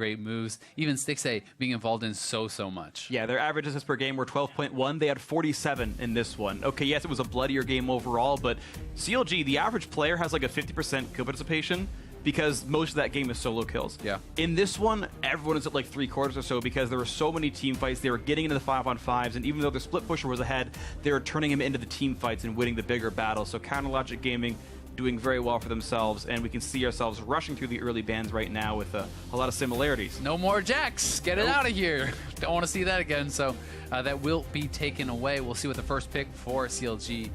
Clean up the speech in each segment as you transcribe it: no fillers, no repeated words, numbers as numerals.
great moves. Even Stixay being involved in so much. Yeah, their average assists per game were 12.1. They had 47 in this one. Okay, yes, it was a bloodier game overall, but CLG, the average player has like a 50% kill participation because most of that game is solo kills. Yeah. In this one, everyone is at like 3/4 or so because there were so many team fights. They were getting into the 5-on-5s, and even though the split pusher was ahead, they were turning him into the team fights and winning the bigger battles. So Counterlogic Gaming doing very well for themselves, and we can see ourselves rushing through the early bans right now with a lot of similarities. No more Jax. Get it out of here. Don't want to see that again. So that will be taken away. We'll see what the first pick for CLG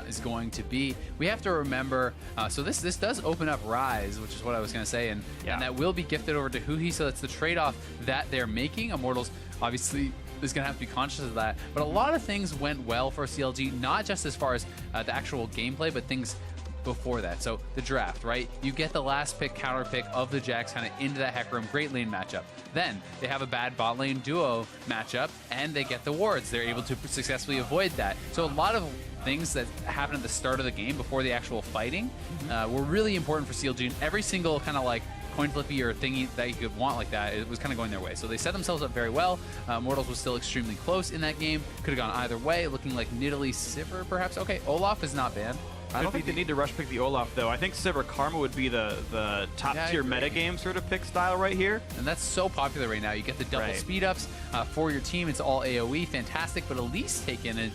is going to be. We have to remember, so this does open up Rise, which is what I was going to say, and that will be gifted over to Huhi, so that's the trade-off that they're making. Immortals obviously is going to have to be conscious of that, but a lot of things went well for CLG, not just as far as the actual gameplay, but things before that. So the draft, right? You get the last pick, counter pick of the Jax kind of into that Hecarim, great lane matchup. Then they have a bad bot lane duo matchup, and they get the wards. They're able to successfully avoid that. So a lot of things that happen at the start of the game before the actual fighting were really important for CLG, and every single kind of like coin flippy or thingy that you could want like that, it was kind of going their way. So they set themselves up very well. Immortals was still extremely close in that game. Could have gone either way, looking like Nidalee Sivir perhaps. Okay, Olaf is not banned. I don't think they need to rush pick the Olaf, though. I think Sivir Karma would be the top-tier metagame sort of pick style right here. And that's so popular right now. You get the double speed-ups for your team. It's all AoE. Fantastic, but Elise taken it.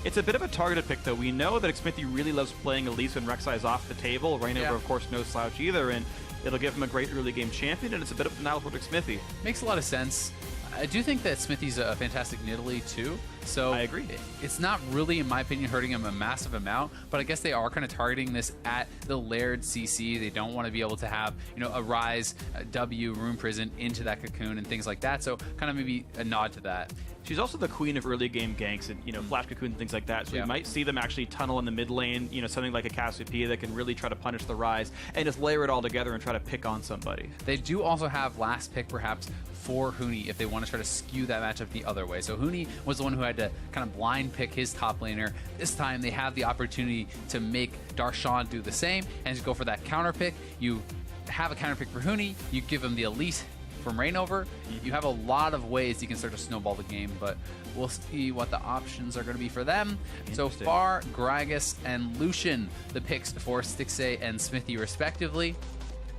It's a bit of a targeted pick, though. We know that Xmithie really loves playing Elise when Rek'Sai is off the table. Rainover, of course, no slouch either, and it'll give him a great early game champion, and it's a bit of a denial for Xmithie. Makes a lot of sense. I do think that Smithie's a fantastic Nidalee too. So I agree. It's not really, in my opinion, hurting him a massive amount, but I guess they are kind of targeting this at the layered CC. They don't want to be able to have, you know, a Rise, a W, Rune Prison into that cocoon and things like that. So kind of maybe a nod to that. She's also the queen of early game ganks and, you know, flash cocoon and things like that. So we might see them actually tunnel in the mid lane, you know, something like a Cassiopeia that can really try to punish the Rise and just layer it all together and try to pick on somebody. They do also have last pick perhaps for Huni if they want to try to skew that matchup the other way. So Huni was the one who had to kind of blind pick his top laner. This time they have the opportunity to make Darshan do the same and just go for that counter pick. You have a counter pick for Huni, you give him the Elise from Rainover. You have a lot of ways you can start to snowball the game, but we'll see what the options are going to be for them. So far, Gragas and Lucian, the picks for Stixay and Smithie respectively.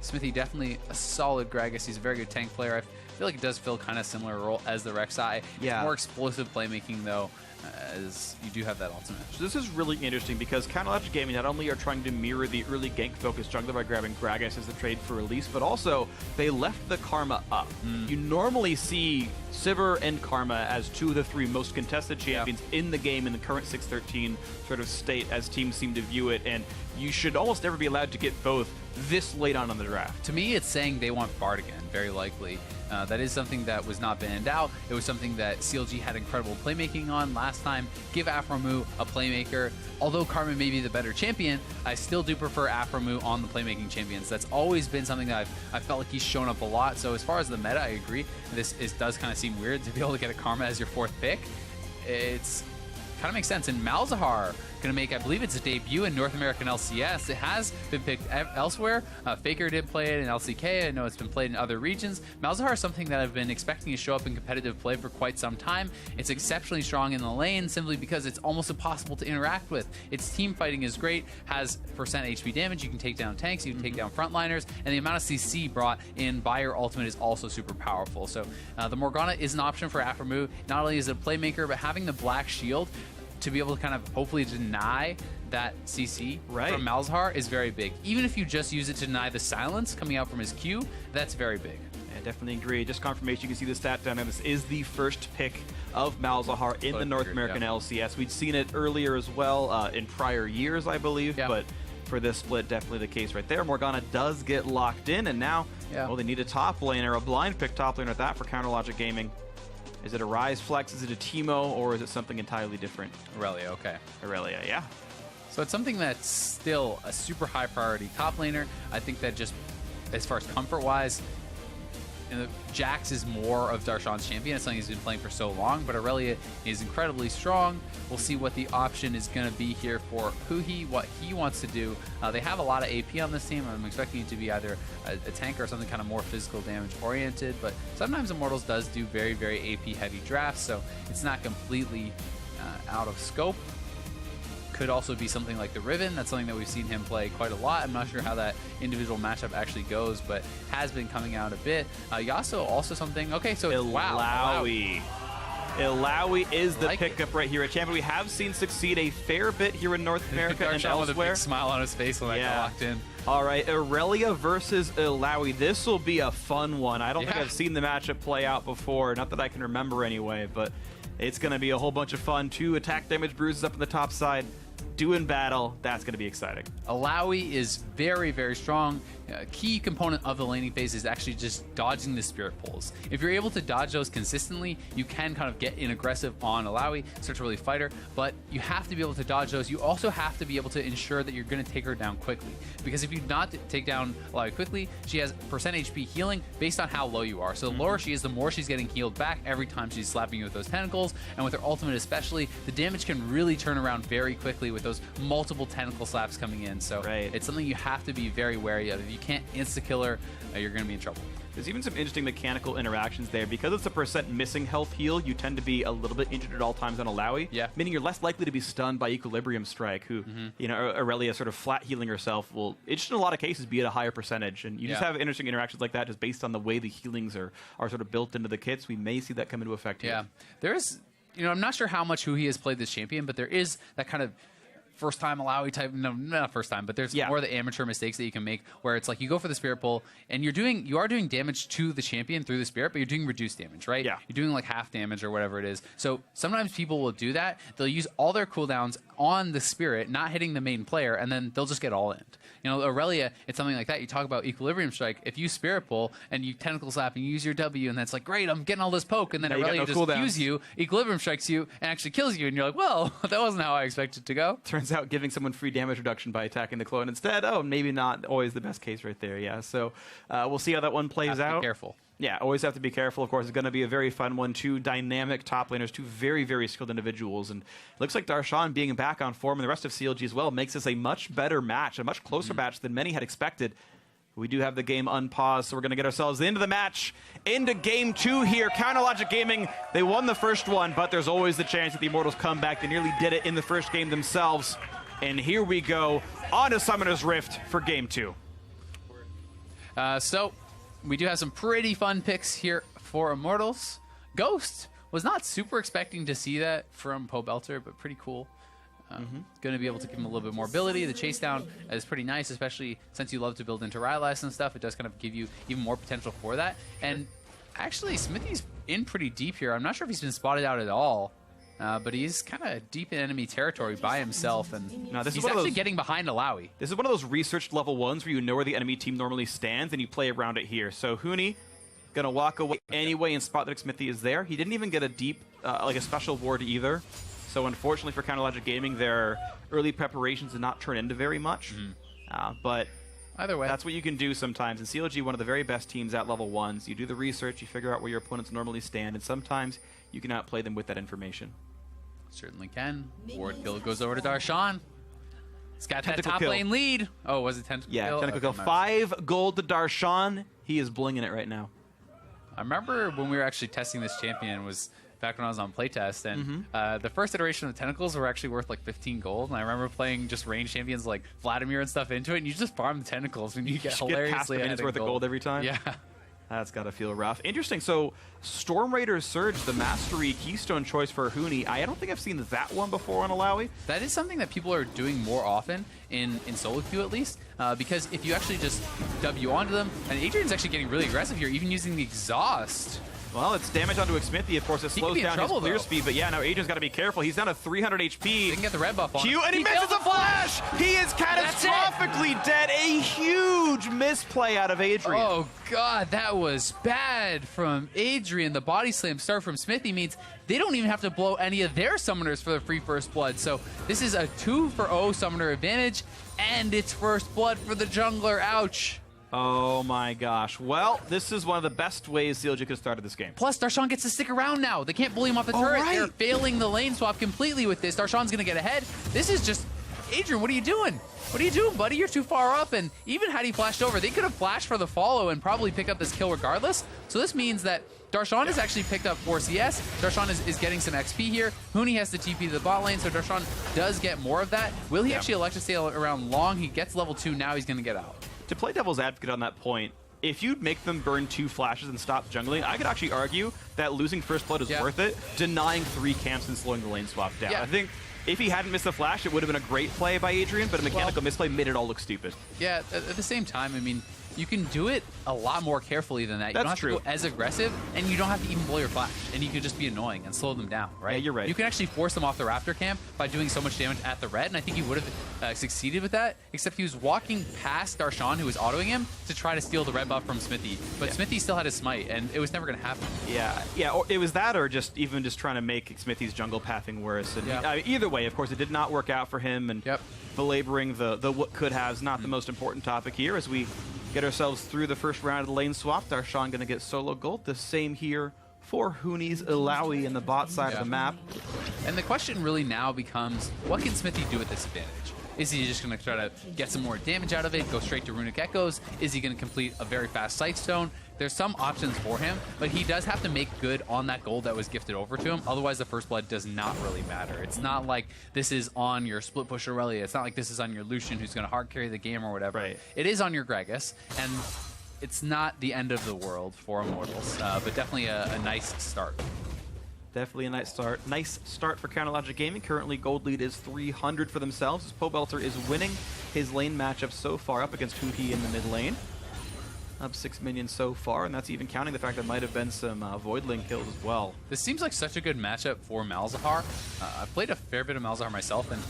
Smithie definitely a solid Gragas. He's a very good tank player. I feel like it does fill kind of similar role as the Rek'Sai. It's more explosive playmaking though, as you do have that ultimate. So this is really interesting because Counterlogic Gaming not only are trying to mirror the early gank-focused jungler by grabbing Gragas as the trade for Elise, but also they left the Karma up. You normally see Sivir and Karma as two of the three most contested champions in the game in the current 6-13 sort of state as teams seem to view it, and you should almost never be allowed to get both this late on in the draft. To me, it's saying they want Bard again, very likely. That is something that was not banned out. It was something that CLG had incredible playmaking on last time. Give Aphromoo a playmaker. Although Karma may be the better champion, I still do prefer Aphromoo on the playmaking champions. That's always been something that I felt like he's shown up a lot. So as far as the meta, I agree. This does kind of seem weird to be able to get a Karma as your fourth pick. It's kind of makes sense. And Malzahar going to make, I believe it's a debut in North American LCS. It has been picked elsewhere. Faker did play it in LCK. I know it's been played in other regions. Malzahar is something that I've been expecting to show up in competitive play for quite some time. It's exceptionally strong in the lane simply because it's almost impossible to interact with. Its team fighting is great, has percent HP damage, you can take down tanks, you can take down frontliners, and the amount of CC brought in by your ultimate is also super powerful. So the Morgana is an option for Aphromoo. Not only is it a playmaker, but having the black shield to be able to kind of hopefully deny that CC from Malzahar is very big. Even if you just use it to deny the silence coming out from his Q, that's very big. I definitely agree. Just confirmation, you can see the stat down there. This is the first pick of Malzahar in the North American LCS. We'd seen it earlier as well in prior years, I believe, but for this split, definitely the case right there. Morgana does get locked in, and now, well, they need a top laner, a blind pick top laner at that for Counterlogic Gaming. Is it a Rise Flex? Is it a Teemo? Or is it something entirely different? Aurelia, okay. Aurelia, yeah. So it's something that's still a super high priority top laner. I think that just as far as comfort-wise, Jax is more of Darshan's champion. It's something he's been playing for so long, but Aurelia is incredibly strong. We'll see what the option is going to be here for Huhi, what he wants to do. They have a lot of AP on this team. I'm expecting it to be either a tank or something kind of more physical damage oriented, but sometimes Immortals does do very, very AP heavy drafts, so it's not completely out of scope. Could also be something like the Riven. That's something that we've seen him play quite a lot. I'm not sure how that individual matchup actually goes, but has been coming out a bit. Yasuo also something. Okay, so Illaoi. Illaoi is the pickup right here at champion. We have seen succeed a fair bit here in North America and elsewhere. With a big smile on his face when I got locked in. All right, Aurelia versus Illaoi. This will be a fun one. I don't think I've seen the matchup play out before. Not that I can remember anyway, but it's going to be a whole bunch of fun. 2 attack damage bruises up on the top side. Doing battle, that's going to be exciting. Illaoi is very, very strong. A key component of the laning phase is actually just dodging the spirit pulls. If you're able to dodge those consistently, you can kind of get in aggressive on Illaoi, start to really fight her, but you have to be able to dodge those. You also have to be able to ensure that you're going to take her down quickly, because if you not take down Illaoi quickly, she has percent HP healing based on how low you are. So the lower she is, the more she's getting healed back every time she's slapping you with those tentacles, and with her ultimate especially, the damage can really turn around very quickly with those multiple tentacle slaps coming in. So it's something you have to be very wary of. If you can't insta-kill her, you're going to be in trouble. There's even some interesting mechanical interactions there. Because it's a percent missing health heal, you tend to be a little bit injured at all times on Illaoi. Meaning you're less likely to be stunned by Equilibrium Strike, who, you know, Aurelia sort of flat healing herself will, it should in a lot of cases be at a higher percentage. And you just have interesting interactions like that just based on the way the healings are sort of built into the kits. We may see that come into effect here. There is, you know, I'm not sure how much Huhi has played this champion, but there is that kind of first time Illaoi type, no, not first time, but there's more of the amateur mistakes that you can make where it's like you go for the spirit pull and you are doing damage to the champion through the spirit, but you're doing reduced damage, right? You're doing like half damage or whatever it is. So sometimes people will do that. They'll use all their cooldowns on the spirit, not hitting the main player, and then they'll just get all in. You know, Aurelia, it's something like that. You talk about Equilibrium Strike. If you spirit pull and you tentacle slap and you use your W, and that's like, great, I'm getting all this poke, and then Aurelia just cues you, Equilibrium Strikes you, and actually kills you, and you're like, well, that wasn't how I expected to go. Turns out giving someone free damage reduction by attacking the clone instead, oh, maybe not always the best case right there, So we'll see how that one plays out. Be careful. Yeah, always have to be careful. Of course, it's going to be a very fun one. 2 dynamic top laners, 2 very, very skilled individuals. And it looks like Darshan being back on form and the rest of CLG as well makes this a much better match, a much closer match than many had expected. We do have the game unpaused, so we're going to get ourselves into the match, into Game 2 here. Counterlogic Gaming, they won the first one, but there's always the chance that the Immortals come back. They nearly did it in the first game themselves. And here we go on to Summoner's Rift for Game 2. So we do have some pretty fun picks here for Immortals. Ghost was not super expecting to see that from Pobelter, but pretty cool. Going to be able to give him a little bit more ability. The chase down is pretty nice, especially since you love to build into Rylast and stuff. It does kind of give you even more potential for that. And actually, Smithy's in pretty deep here. I'm not sure if he's been spotted out at all. But he's kind of deep in enemy territory by himself, and he's actually getting behind Illaoi. This is one of those researched level 1s where you know where the enemy team normally stands, and you play around it here. So Huni going to walk away anyway and spot that Smithy is there. He didn't even get a deep, like a special ward either. So unfortunately for Counterlogic Gaming, their early preparations did not turn into very much. But either way, that's what you can do sometimes. And CLG, one of the very best teams at level 1s. You do the research, you figure out where your opponents normally stand, and sometimes you can outplay them with that information. Certainly can. Ward kill goes over to Darshan. He's got Tentacle that top kill. lane lead. Oh, was it Tentacle kill? Yeah, Tentacle kill. 5 gold to Darshan. He is blinging it right now. I remember when we were actually testing this champion was back when I was on playtest, and the first iteration of Tentacles were actually worth like 15 gold, and I remember playing just range champions like Vladimir and stuff into it, and you just farm the Tentacles, and you get hilariously get half a worth of gold every time? Yeah. That's got to feel rough. Interesting. So, Storm Raider Surge, the Mastery Keystone choice for Huni. I don't think I've seen that one before on Illaoi. That is something that people are doing more often, in solo queue at least, because if you actually just W onto them, and Adrian's actually getting really aggressive here, even using the Exhaust. Well, it's damage onto Smithy. Of course, it slows down his clear speed. But yeah, now Adrian's got to be careful. He's down to 300 HP. They can get the red buff on him. And he misses a flash! He is catastrophically dead. A huge misplay out of Adrian. Oh, God, that was bad from Adrian. The body slam start from Smithy means they don't even have to blow any of their summoners for the free first blood. So this is a 2-for-0 summoner advantage, and it's first blood for the jungler. Ouch. Oh my gosh. Well, this is one of the best ways CLG could have started this game. Plus, Darshan gets to stick around now. They can't bully him off the turret. Right. They're failing the lane swap completely with this. Darshan's going to get ahead. This is just... Adrian, what are you doing? What are you doing, buddy? You're too far up. And even had he flashed over, they could have flashed for the follow and probably pick up this kill regardless. So this means that Darshan has actually picked up 4 CS. Darshan is getting some XP here. Huni has the TP to the bot lane, so Darshan does get more of that. Will he actually elect to stay around long? He gets level 2, now he's going to get out. To play devil's advocate on that point, if you'd make them burn 2 flashes and stop jungling, I could actually argue that losing first blood is worth it, denying 3 camps and slowing the lane swap down. I think if he hadn't missed the flash, it would have been a great play by Adrian, but a mechanical misplay made it all look stupid. Yeah, at the same time, I mean, you can do it a lot more carefully than that. You don't have to go as aggressive, and you don't have to even blow your flash, and you can just be annoying and slow them down, right? Yeah, you're right. You can actually force them off the Raptor camp by doing so much damage at the red, and I think he would have succeeded with that, except he was walking past Darshan, who was autoing him, to try to steal the red buff from Smithy. But Smithy still had his smite, and it was never going to happen. Yeah, or it was that, or just trying to make Smithy's jungle pathing worse. And either way, of course, it did not work out for him, and belaboring the what could have is not the most important topic here as we get ourselves through the first round of the lane swap. Darshan going to get solo gold. The same here for Huni's Ilaoi in the bot side of the map. And the question really now becomes, what can Smithy do with this advantage? Is he just going to try to get some more damage out of it, go straight to Runic Echoes? Is he going to complete a very fast Sightstone? There's some options for him, but he does have to make good on that gold that was gifted over to him. Otherwise, the first blood does not really matter. It's not like this is on your split push Aurelia. It's not like this is on your Lucian who's going to hard carry the game or whatever. It is on your Gragas, and it's not the end of the world for Immortals, but definitely a nice start. Definitely a nice start. Nice start for Counterlogic Gaming. Currently, gold lead is 300 for themselves. As Pobelter is winning his lane matchup so far up against Huhi in the mid lane. Up 6 minions so far, and that's even counting the fact that might have been some Voidling kills as well. This seems like such a good matchup for Malzahar. I've played a fair bit of Malzahar myself, and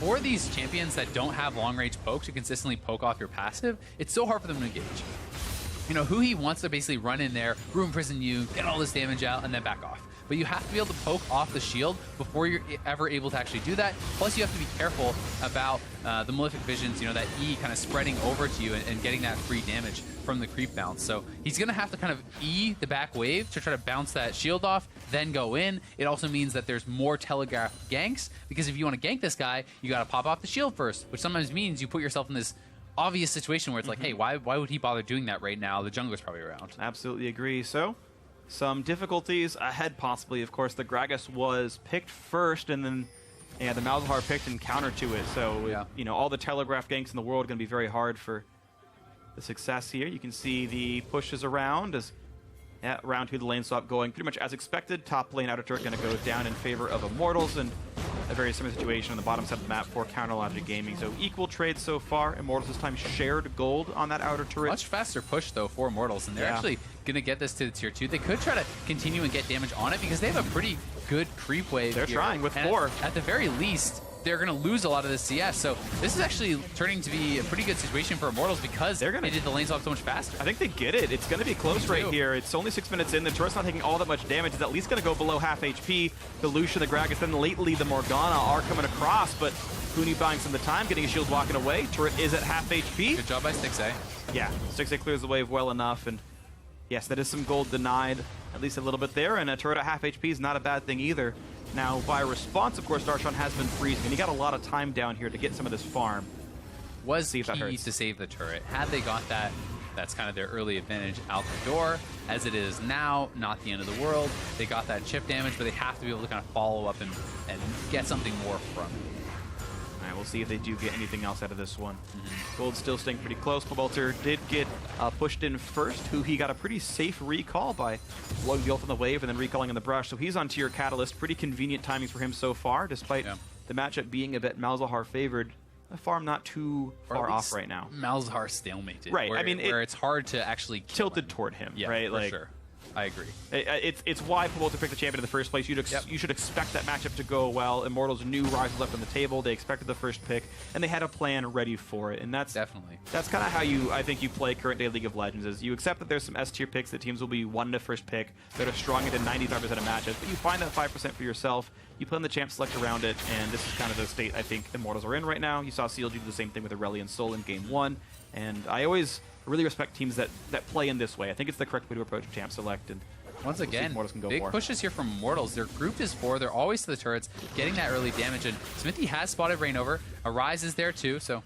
for these champions that don't have long-range poke to consistently poke off your passive, it's so hard for them to engage. You know, Huhi wants to basically run in there, room prison you, get all this damage out, and then back off. But you have to be able to poke off the shield before you're ever able to actually do that. Plus, you have to be careful about the Malefic Visions, you know, that E kind of spreading over to you and getting that free damage from the creep bounce. So he's going to have to kind of E the back wave to try to bounce that shield off, then go in. It also means that there's more telegraphed ganks, because if you want to gank this guy, you got to pop off the shield first, which sometimes means you put yourself in this obvious situation where it's like, hey, why would he bother doing that right now? The jungler's probably around. Absolutely agree. So some difficulties ahead possibly. Of course, the Gragas was picked first, and then the Malzahar picked and counter to it. So, you know, all the telegraph ganks in the world are going to be very hard for the success here. You can see the pushes around as round 2 the lane swap going pretty much as expected. Top lane outer turret going to go down in favor of Immortals, and a very similar situation on the bottom side of the map for Counterlogic Gaming. So equal trades so far. Immortals this time shared gold on that outer turret. Much faster push, though, for Immortals, and they're actually going to get this to the tier 2. They could try to continue and get damage on it because they have a pretty good creep wave. They're trying with 4. At the very least, they're going to lose a lot of this CS. So this is actually turning to be a pretty good situation for Immortals because they did the lane swap so much faster. I think they get it. It's going to be close right here. It's only 6 minutes in. The turret's not taking all that much damage. It's at least going to go below half HP. The Lucian, the Gragas, then lately the Morgana are coming across, but Huni buying some of the time, getting his shield walking away. Turret is at half HP. Good job by Stixxay. Yeah, Stixxay clears the wave well enough, and yes, that is some gold denied, at least a little bit there, and a turret at half HP is not a bad thing either. Now, by response, of course, Darshan has been freezing, and he got a lot of time down here to get some of this farm. Was key to save the turret. Had they got that, that's kind of their early advantage out the door. As it is now, not the end of the world. They got that chip damage, but they have to be able to kind of follow up and get something more from it. All right, we'll see if they do get anything else out of this one. Gold still staying pretty close. Pobelter did get pushed in first, who he got a pretty safe recall by blowing the ult on the wave and then recalling in the brush. So he's on tier Catalyst. Pretty convenient timings for him so far, despite the matchup being a bit Malzahar favored. The farm not too far off right now. Malzahar stalemated. Right, where, I mean, where it's hard to actually kill tilted toward him, yeah, right? For sure. I agree. It's why Pobelter picked the champion in the first place. You should expect that matchup to go well. Immortals knew Rise was left on the table. They expected the first pick, and they had a plan ready for it. And that's kind of how I think you play current day League of Legends. Is you accept that there's some S tier picks that teams will be wanting to first pick that are strong into 95% of matches, but you find that 5% for yourself. You plan the champ select around it, and this is kind of the state I think Immortals are in right now. You saw CLG do the same thing with Aurelia and Soul in Game 1, and I always really respect teams that play in this way. I think it's the correct way to approach champ select. And once again, Immortals can go big more. pushes here from Immortals. Their group is 4. They're always to the turrets, getting that early damage. And Smithy has spotted Rainover. Arise is there too, so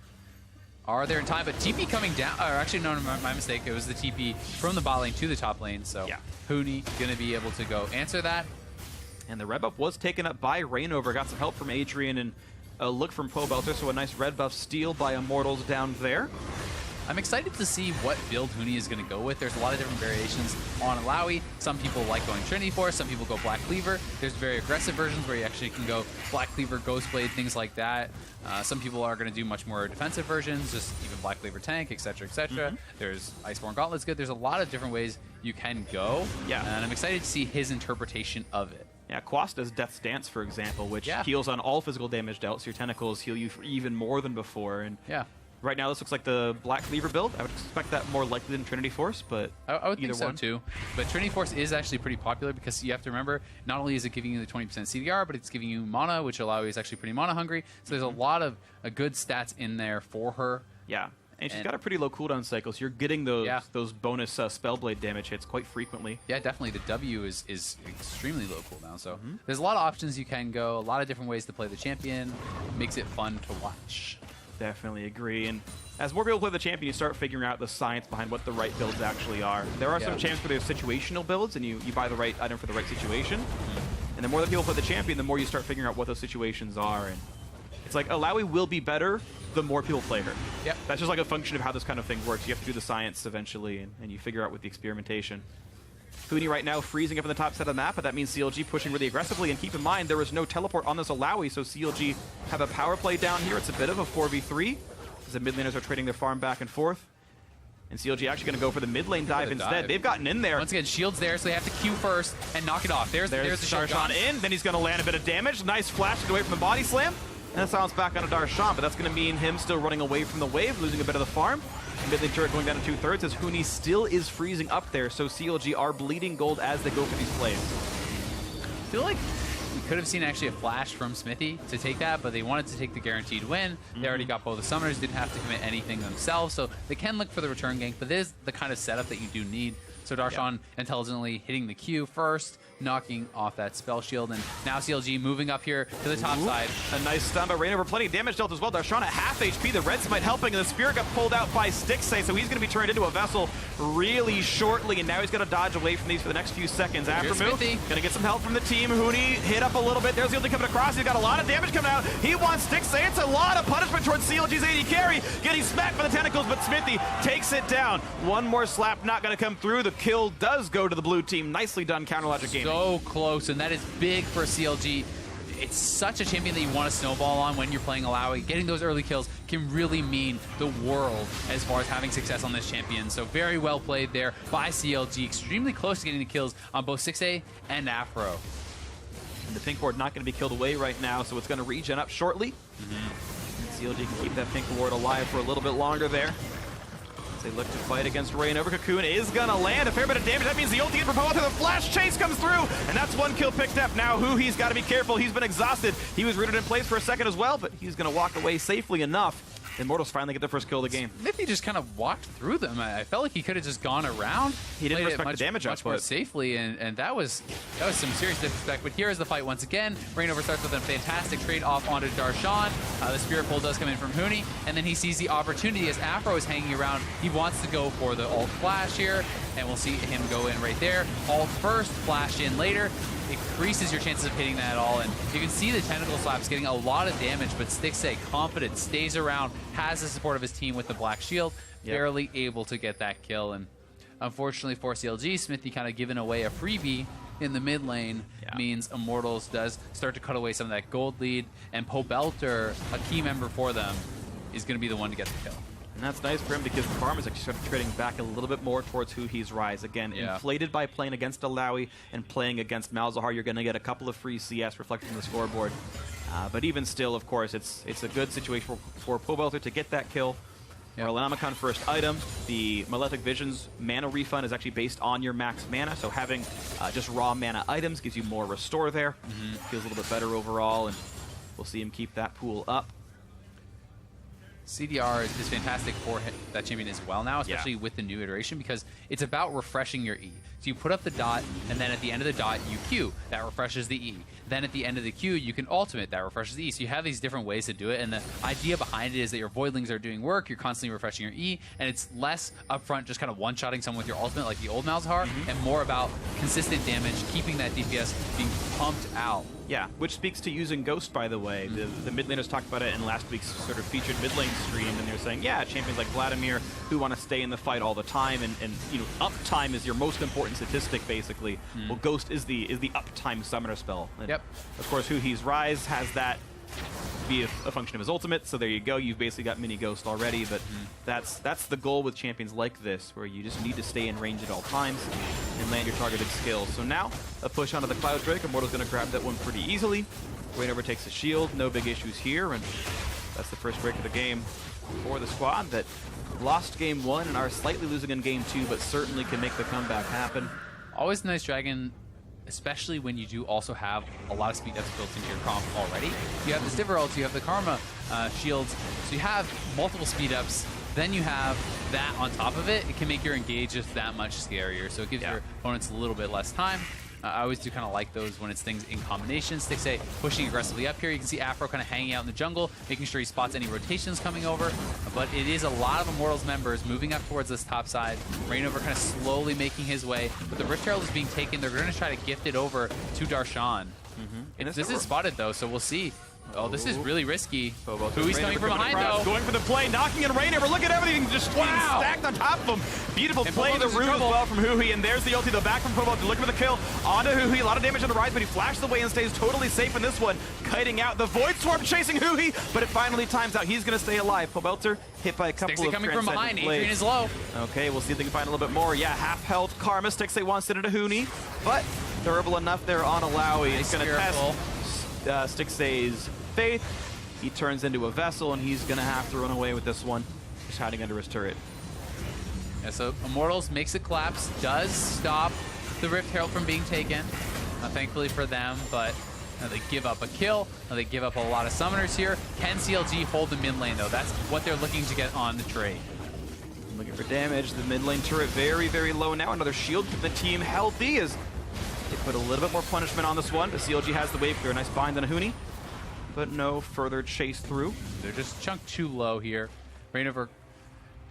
are there in time. But TP coming down, or actually, no, my mistake. It was the TP from the bot lane to the top lane. So yeah. Huni going to be able to go answer that. And the red buff was taken up by Rainover. Got some help from Adrian and a look from Pobelter. So a nice red buff steal by Immortals down there. I'm excited to see what build Huni is going to go with. There's a lot of different variations on Alawi. Some people like going Trinity Force, some people go Black Cleaver. There's very aggressive versions where you actually can go Black Cleaver, Ghostblade, things like that. Some people are going to do much more defensive versions, just even Black Cleaver Tank, etc., etc. There's Iceborne Gauntlet's good. There's a lot of different ways you can go. Yeah. And I'm excited to see his interpretation of it. Yeah, Quast does Death's Dance, for example, which heals on all physical damage dealt, so your tentacles heal you for even more than before. And right now, this looks like the Black Cleaver build. I would expect that more likely than Trinity Force, but I would think so one. too. But Trinity Force is actually pretty popular because you have to remember, not only is it giving you the 20% CDR, but it's giving you mana, which Alawi is actually pretty mana hungry. So there's a lot of good stats in there for her. Yeah, and she's got a pretty low cooldown cycle, so you're getting those bonus Spellblade damage hits quite frequently. Yeah, definitely. The W is extremely low cooldown, so there's a lot of options you can go, a lot of different ways to play the champion. Makes it fun to watch. Definitely agree. And as more people play the champion, you start figuring out the science behind what the right builds actually are. There are some champs where there's situational builds, and you buy the right item for the right situation. And the more that people play the champion, the more you start figuring out what those situations are. And it's like, Alawi will be better the more people play her. Yep. That's just like a function of how this kind of thing works. You have to do the science eventually, and you figure out with the experimentation. Huni right now freezing up in the top set of the map, but that means CLG pushing really aggressively. And keep in mind, there was no teleport on this Alawi, so CLG have a power play down here. It's a bit of a 4v3, as the mid laners are trading their farm back and forth. And CLG actually going to go for the mid lane dive instead. They've gotten in there. Once again, shield's there, so they have to Q first and knock it off. There's the Darshan in, then he's going to land a bit of damage. Nice flash to get away from the body slam. And a silence back onto Darshan, but that's going to mean him still running away from the wave, losing a bit of the farm. Mid lane turret going down to 2/3 as Huni still is freezing up there, so CLG are bleeding gold as they go for these plays. I feel like we could have seen actually a flash from Smithy to take that, but they wanted to take the guaranteed win. They already got both the summoners, didn't have to commit anything themselves, so they can look for the return gank, but this is the kind of setup that you do need. So Darshan intelligently hitting the Q first, knocking off that spell shield, and now CLG moving up here to the top side. A nice stun by Rainover, plenty of damage dealt as well. Darshan at half HP, the red smite helping, and the spear got pulled out by Stixay, so he's going to be turned into a vessel really shortly, and now he's going to dodge away from these for the next few seconds. After move, going to get some help from the team. Huni hit up a little bit. There's the only coming across. He's got a lot of damage coming out. He wants Stixay. It's a lot of punishment towards CLG's AD carry, getting smacked by the tentacles, but Smithy takes it down. One more slap not going to come through. The kill does go to the blue team. Nicely done, Counterlogic Gaming. So close, and that is big for CLG. It's such a champion that you want to snowball on when you're playing Alawi. Getting those early kills can really mean the world as far as having success on this champion. So very well played there by CLG. Extremely close to getting the kills on both 6A and Afro. And the pink ward not going to be killed away right now, so it's going to regen up shortly. CLG can keep that pink ward alive for a little bit longer there. They look to fight against Rainover. Cocoon is gonna land a fair bit of damage. That means the ulti for Pobelter. The flash chase comes through, and that's one kill picked up. Now he's got to be careful. He's been exhausted. He was rooted in place for a second as well, but he's gonna walk away safely enough. Immortals finally get their first kill of the game. Smithy just kind of walked through them. I felt like he could have just gone around. He didn't respect the damage much more safely, and that was some serious disrespect. But here is the fight once again. Rainover starts with a fantastic trade off onto Darshan. The spirit pull does come in from Huni, and then he sees the opportunity as Afro is hanging around. He wants to go for the ult flash here, and we'll see him go in right there. Ult first, flash in later. Increases your chances of hitting that all, and you can see the tentacle slaps getting a lot of damage, but Stixay, confident, stays around, has the support of his team with the black shield, barely able to get that kill. And unfortunately for CLG, Smithy kind of giving away a freebie in the mid lane means Immortals does start to cut away some of that gold lead, and Pobelter, a key member for them, is going to be the one to get the kill. And that's nice for him because the farm is actually sort of trading back a little bit more towards who he's Rise. Again, inflated by playing against Alawi and playing against Malzahar, you're going to get a couple of free CS reflected in the scoreboard. But even still, of course, it's a good situation for Pobelter to get that kill. Morellamicon first item. The Malefic Vision's mana refund is actually based on your max mana, so having just raw mana items gives you more restore there. Feels a little bit better overall, and we'll see him keep that pool up. CDR is fantastic for that champion as well now, especially with the new iteration, because it's about refreshing your E. So you put up the dot, and then at the end of the dot, you Q. That refreshes the E. Then at the end of the Q, you can ultimate. That refreshes the E. So you have these different ways to do it, and the idea behind it is that your Voidlings are doing work, you're constantly refreshing your E, and it's less upfront just kind of one-shotting someone with your ultimate like the old Malzahar, and more about consistent damage, keeping that DPS being pumped out. Yeah, which speaks to using Ghost, by the way. The mid laners talked about it in last week's sort of featured mid lane stream, and they were saying, yeah, champions like Vladimir who want to stay in the fight all the time, and you know, uptime is your most important statistic, basically. Well, Ghost is the uptime summoner spell. And of course, Huhi's Rise has that be a function of his ultimate, so there you go. You've basically got mini Ghost already, but that's the goal with champions like this, where you just need to stay in range at all times and land your targeted skills. So now, a push onto the Cloud Drake. Immortal's going to grab that one pretty easily. Rainover takes the shield, no big issues here, and that's the first break of the game for the squad that lost game 1 and are slightly losing in game 2, but certainly can make the comeback happen. Always a nice dragon, especially when you do also have a lot of speed ups built into your comp already. You have the Stivir ults, you have the Karma shields, so you have multiple speed ups, then you have that on top of it. It can make your engage just that much scarier, so it gives your opponents a little bit less time. I always do kind of like those when it's things in combination. Stixxay pushing aggressively up here. You can see Afro kind of hanging out in the jungle, making sure he spots any rotations coming over. But it is a lot of Immortals members moving up towards this top side. Rainover kind of slowly making his way. But the Rift Herald is being taken. They're going to try to gift it over to Darshan. This is spotted, though, so we'll see. Oh, this is really risky. Hui's coming from behind, though. Going for the play, knocking in Rainover. Look at everything just being stacked on top of him. Beautiful play, the root as well from Hui, and there's the ulti, though, back from Phobos, looking for the kill. Onto Hui, a lot of damage on the rise, but he flashes away and stays totally safe in this one. Kiting out the Void Swarm, chasing Hui, but it finally times out. He's going to stay alive. Pobelter hit by a couple Stixxay of coming from behind. blades. Adrian is low. Okay, we'll see if they can find a little bit more. Yeah, half health Karma. Stixxay wants it into Huni, but durable enough there on Alawi. He's going to test Stixxay's faith. He turns into a vessel, and he's going to have to run away with this one. Just hiding under his turret. Yeah, so Immortals makes it collapse, does stop the Rift Herald from being taken, thankfully for them, but they give up a kill. They give up a lot of summoners here. Can CLG hold the mid lane, though? That's what they're looking to get on the trade. Looking for damage. The mid lane turret very, very low now. Another shield for the team healthy as they put a little bit more punishment on this one, but CLG has the wave clear. Nice bind on a Huni, but no further chase through. They're just chunked too low here. Rainover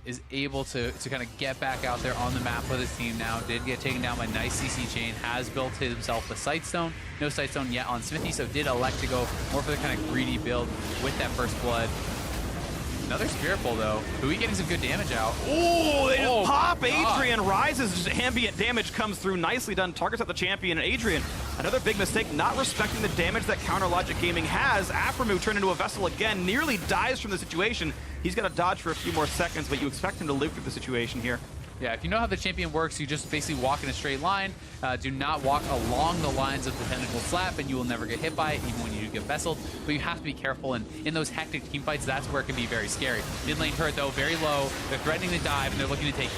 is able to kind of get back out there on the map with his team now. Did get taken down by nice CC chain. Has built himself a Sightstone. No Sightstone yet on Smithy, so did elect to go more for the kind of greedy build with that first blood. Another Spirit Bowl, though. Hui getting some good damage out. Oh, they just pop. Adrian rises. Just ambient damage comes through. Nicely done. Targets at the champion. And Adrian, another big mistake, not respecting the damage that Counter Logic Gaming has. Aframu turned into a vessel again. Nearly dies from the situation. He's got to dodge for a few more seconds, but you expect him to live through the situation here. Yeah, if you know how the champion works, you just basically walk in a straight line. Do not walk along the lines of the tentacle slap, and you will never get hit by it, even when you do get vesseled. But you have to be careful, and in those hectic team fights, that's where it can be very scary. Mid lane turret, though, very low. They're threatening to dive, and they're looking to take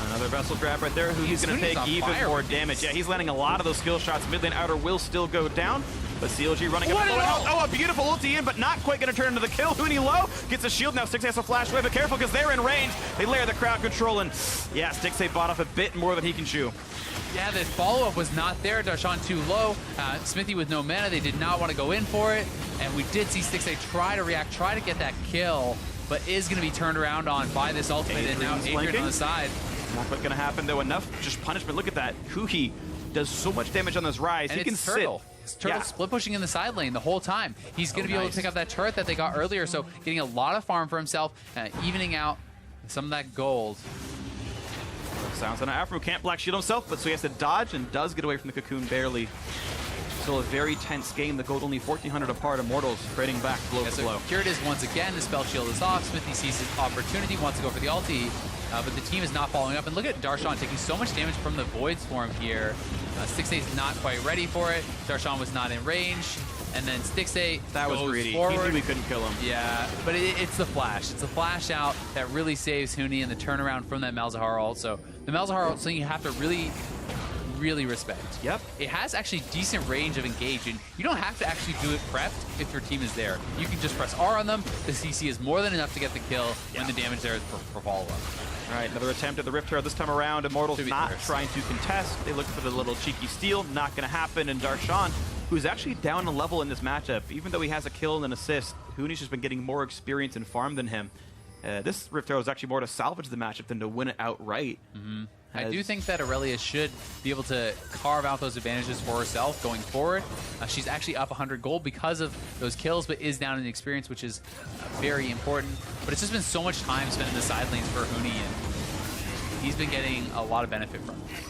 another vessel grab right there. He's going to take even more damage. Yeah, he's landing a lot of those skill shots. Mid lane outer will still go down. But CLG running up. Oh, a beautiful ulti in, but not quite going to turn into the kill. Huni low, gets a shield now. Stixxay has a flash away, but careful because they're in range. They layer the crowd control, and yeah, Stixxay bought off a bit more than he can chew. Yeah, the follow-up was not there. Darshan too low. Smithy with no mana. They did not want to go in for it. And we did see Stixxay try to react, try to get that kill, but is going to be turned around on by this ultimate. And now Adrian on the side. Not quite going to happen, though. Enough just punishment. Look at that. Hui does so much damage on this rise. And he can Turtle. Turtle split pushing in the side lane the whole time. He's going to be able to pick up that turret that they got earlier, so getting a lot of farm for himself, evening out some of that gold. Sounds on Afro can't black shield himself, but so he has to dodge and does get away from the cocoon barely. Still a very tense game. The gold only 1,400 apart. Immortals trading back blow for blow. Here it is once again. The spell shield is off. Smithy sees his opportunity, wants to go for the ulti, but the team is not following up. And look at Darshan taking so much damage from the Void Swarm here. Stixxay is not quite ready for it. Darshan was not in range. And then Stixxay was goes greedy. forward. He knew we couldn't kill him. Yeah, but it's the flash. It's the flash out that really saves Huni and the turnaround from that Malzahar ult. So the Malzahar ult, so you have to really really respect. Yep. It has actually decent range of engage, and you don't have to actually do it prepped if your team is there. You can just press R on them. The CC is more than enough to get the kill when the damage there is for follow-up. All right, another attempt at the Rift Herald this time around. Immortals not trying to contest. They look for the little cheeky steal. Not going to happen. And Darshan, who's actually down a level in this matchup, even though he has a kill and an assist, Huni's just been getting more experience and farm than him. This Rift Herald is actually more to salvage the matchup than to win it outright. I do think that Aurelia should be able to carve out those advantages for herself going forward. She's actually up 100 gold because of those kills, but is down in experience, which is very important. But it's just been so much time spent in the side lanes for Huni, and he's been getting a lot of benefit from it.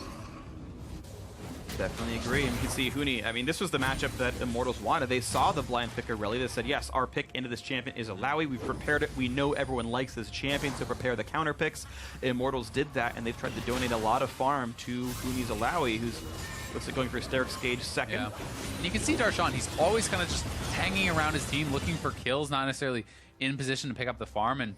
Definitely agree. And you can see Huni, I mean, this was the matchup that Immortals wanted. They saw the blind pick Aurelia. They said, yes, our pick into this champion is Alawi. We've prepared it. We know everyone likes this champion, so prepare the counter picks. Immortals did that, and they've tried to donate a lot of farm to Huni's Alawi, who's looks like going for Hysterics Gauge second. Yeah. And you can see Darshan, he's always kind of just hanging around his team, looking for kills, not necessarily in position to pick up the farm. And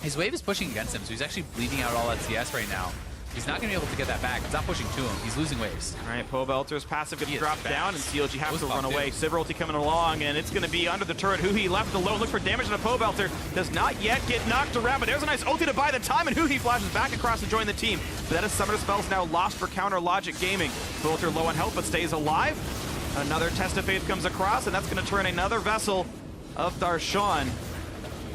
his wave is pushing against him, so he's actually bleeding out all LCS right now. He's not going to be able to get that back. It's not pushing to him. He's losing waves. All right, Pobelter's passive gets dropped down, and CLG has to run away. Sivir ulti coming along, and it's going to be under the turret. Huhi left alone. Look for damage on a Pobelter. Does not yet get knocked around, but there's a nice ulti to buy the time, and Huhi flashes back across to join the team. But that is Summoner Spells now lost for Counter Logic Gaming. Pobelter low on health, but stays alive. Another Test of Faith comes across, and that's going to turn another vessel of Darshan.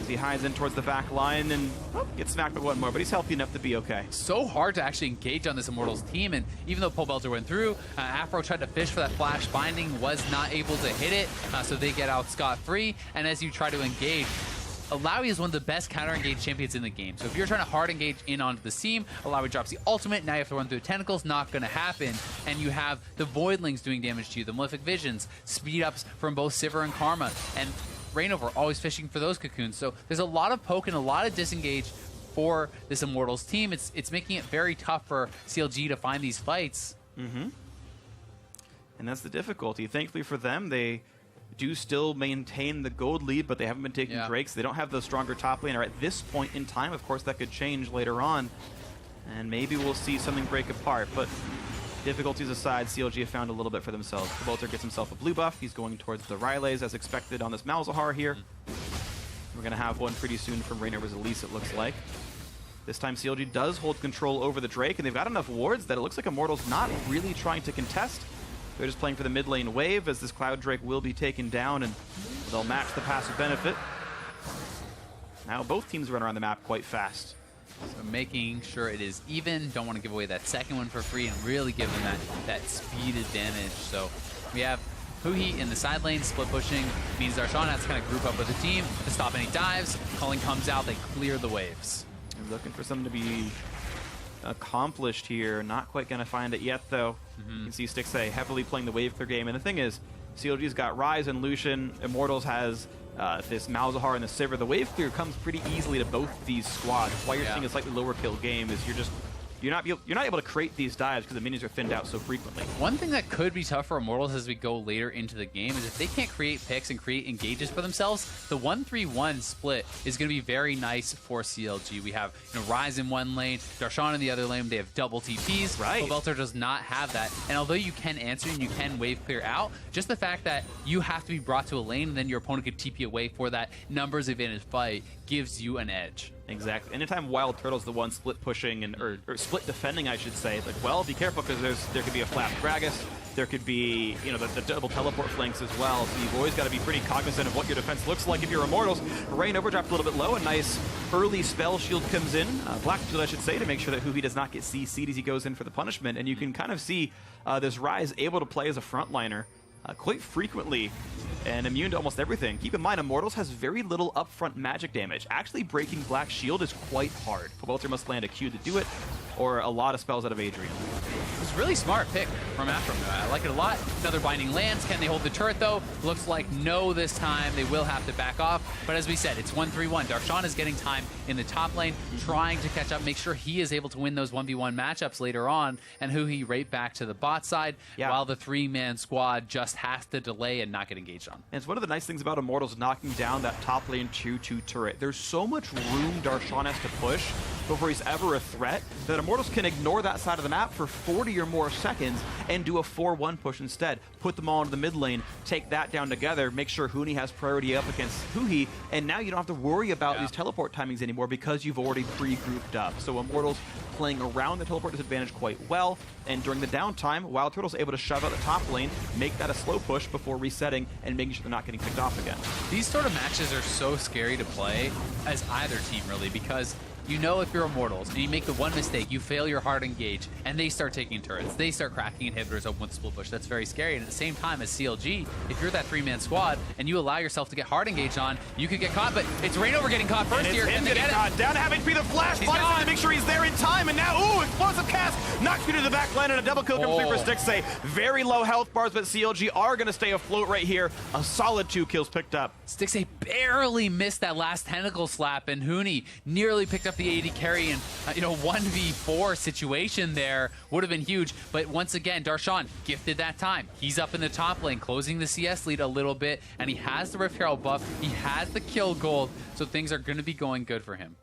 He hides in towards the back line and gets smacked by one more, but he's healthy enough to be okay. So hard to actually engage on this Immortals team, and even though Pobelter went through, Afro tried to fish for that flash binding, was not able to hit it, so they get out scot-free. And as you try to engage, Alawi is one of the best counter-engage champions in the game. So if you're trying to hard engage in onto the seam, Alawi drops the ultimate, now you have to run through tentacles, not going to happen. And you have the Voidlings doing damage to you, the Malefic Visions, speed-ups from both Sivir and Karma, and Reignover always fishing for those cocoons. So there's a lot of poke and a lot of disengage for this Immortals team. It's making it very tough for CLG to find these fights. And that's the difficulty. Thankfully for them, they do still maintain the gold lead, but they haven't been taking Drakes. They don't have the stronger top laner at this point in time. Of course, that could change later on, and maybe we'll see something break apart. But difficulties aside, CLG have found a little bit for themselves. Pobelter gets himself a blue buff. He's going towards the Rylays as expected on this Malzahar here. We're going to have one pretty soon from Reignover's Elise, it looks like. This time CLG does hold control over the Drake, and they've got enough wards that it looks like Immortals not really trying to contest. They're just playing for the mid lane wave, as this Cloud Drake will be taken down, and they'll match the passive benefit. Now both teams run around the map quite fast. So making sure it is even, don't want to give away that second one for free, and really give them that speed advantage. So we have Huhi in the side lane, split pushing, means Darshan has to kind of group up with the team to stop any dives. Culling comes out, they clear the waves. I'm looking for something to be accomplished here. Not quite going to find it yet, though. You can see Stixxay heavily playing the wave clear game, and the thing is, CLG's got Ryze and Lucian. Immortals has this Malzahar and the Sivir. The wave clear comes pretty easily to both these squads. Why you're seeing a slightly lower kill game is you're not able to create these dives because the minions are thinned out so frequently. One thing that could be tough for Immortals as we go later into the game is if they can't create picks and create engages for themselves, the 1-3-1 split is going to be very nice for CLG. We have Ryze in one lane, Darshan in the other lane. They have double TPs. Right. Pobelter does not have that. And although you can answer and you can wave clear out, just the fact that you have to be brought to a lane and then your opponent could TP away for that numbers advantage fight gives you an edge. Exactly. Anytime Wild Turtle's the one split pushing and or split defending, I should say, like, well, be careful because there could be a flat Gragas, there could be the double teleport flanks as well. So you've always got to be pretty cognizant of what your defense looks like if you're Immortals. Reignover dropped a little bit low. A nice early spell shield comes in, black shield I should say, to make sure that Huhi does not get CC'd as he goes in for the punishment. And you can kind of see this Ryze able to play as a frontliner quite frequently and immune to almost everything. Keep in mind, Immortals has very little upfront magic damage. Actually breaking Black Shield is quite hard. Pobelter must land a Q to do it, or a lot of spells out of Adrian. It's a really smart pick from Afro. I like it a lot. Another binding lands. Can they hold the turret, though? Looks like no this time. They will have to back off. But as we said, it's 1-3-1. Darshan is getting time in the top lane, trying to catch up, make sure he is able to win those 1v1 matchups later on, and Huhi right back to the bot side, while the three-man squad just has to delay and not get engaged on. And it's one of the nice things about Immortals knocking down that top lane 2-2 turret. There's so much room Darshan has to push before he's ever a threat, that Immortals can ignore that side of the map for 40 or more seconds and do a 4-1 push instead. Put them all into the mid lane, take that down together, make sure Huni has priority up against Huhi, and now you don't have to worry about these teleport timings anymore because you've already pre-grouped up. So Immortals playing around the teleport disadvantage quite well, and during the downtime, Wild Turtle's able to shove out the top lane, make that a slow push before resetting and making sure they're not getting picked off again. These sort of matches are so scary to play as either team, really, because you know if you're Immortals and you make the one mistake, you fail your hard engage, and they start taking turrets. They start cracking inhibitors open with split push. That's very scary. And at the same time as CLG, if you're that 3-man squad and you allow yourself to get hard engaged on, you could get caught. But it's Reignover getting caught first here. And getting caught. Down to having to be the flash. Fires to make sure he's there in time. And now, ooh, explosive cast. Knocks you to the back line and a double kill comes through for Stixxay. Very low health bars, but CLG are going to stay afloat right here. A solid 2 kills picked up. Stixxay barely missed that last tentacle slap, and Huni nearly picked up the AD carry. And 1v4 situation there would have been huge, but once again, Darshan gifted that time. He's up in the top lane, closing the CS lead a little bit, and he has the Rift Herald buff. He has the kill gold, so things are going to be going good for him.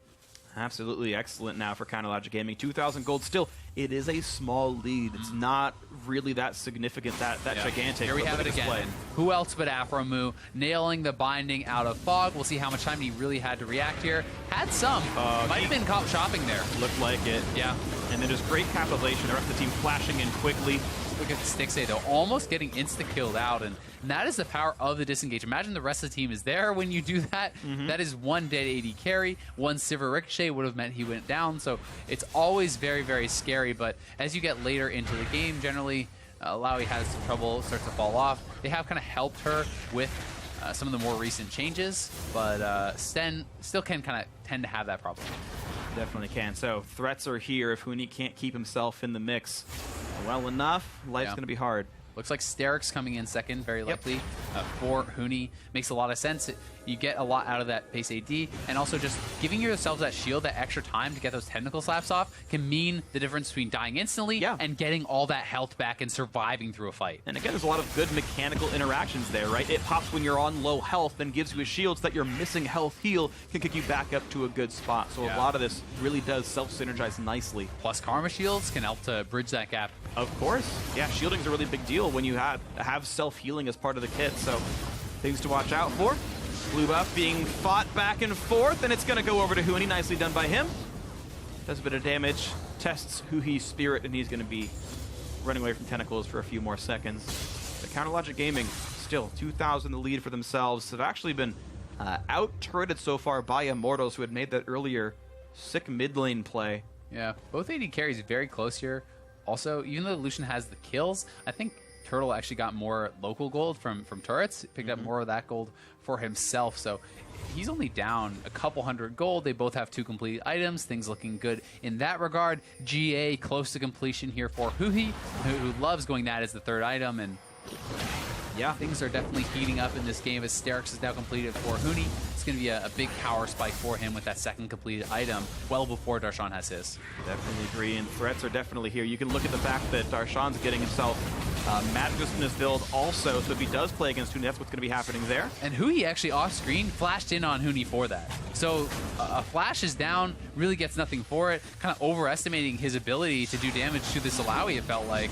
Absolutely excellent now for Counterlogic Gaming. 2,000 gold still. It is a small lead. It's not really that significant, that gigantic. Here we have it again. Who else but Afromu nailing the binding out of Fog. We'll see how much time he really had to react here. Had some. Might have been caught shopping there. Looked like it. Yeah. And then just great capitalization. The rest of the team flashing in quickly. Look at Stixxay, though, almost getting insta-killed out, and that is the power of the disengage. Imagine the rest of the team is there when you do that. That is one dead AD carry. One Sivir Ricochet would have meant he went down, so it's always very, very scary, but as you get later into the game, generally, Lowy has some trouble, starts to fall off. They have kind of helped her with some of the more recent changes, but Sten still can kind of tend to have that problem. Definitely can. So threats are here if Huni can't keep himself in the mix well enough. Life's going to be hard. Looks like Sterix coming in second, very likely, for Huni. Makes a lot of sense. You get a lot out of that base AD, and also just giving yourselves that shield, that extra time to get those technical slaps off, can mean the difference between dying instantly and getting all that health back and surviving through a fight. And again, there's a lot of good mechanical interactions there, right? It pops when you're on low health, then gives you a shield so that your missing health heal can kick you back up to a good spot. So a lot of this really does self-synergize nicely. Plus Karma shields can help to bridge that gap. Of course. Yeah, shielding's a really big deal when you have self-healing as part of the kit, so things to watch out for. Blue buff being fought back and forth, and it's going to go over to Huni. Nicely done by him. Does a bit of damage, tests Huhi's spirit, and he's going to be running away from tentacles for a few more seconds. But Counterlogic Gaming, still 2,000 the lead for themselves. Have actually been out-turreted so far by Immortals, who had made that earlier sick mid lane play. Yeah, both AD carries very close here. Also, even though Lucian has the kills, I think Turtle actually got more local gold from turrets, picked up more of that gold for himself, so he's only down a couple hundred gold. They both have 2 completed items, things looking good in that regard. GA close to completion here for Huhi, who loves going that as the 3rd item, and yeah, things are definitely heating up in this game as Sterix is now completed for Huni. It's going to be a big power spike for him with that 2nd completed item well before Darshan has his. Definitely agree, and threats are definitely here. You can look at the fact that Darshan's getting himself magic in his build also, so if he does play against Huni, that's what's going to be happening there. And Huhi actually off-screen flashed in on Huni for that. So a flash is down, really gets nothing for it, kind of overestimating his ability to do damage to this Alawi, it felt like.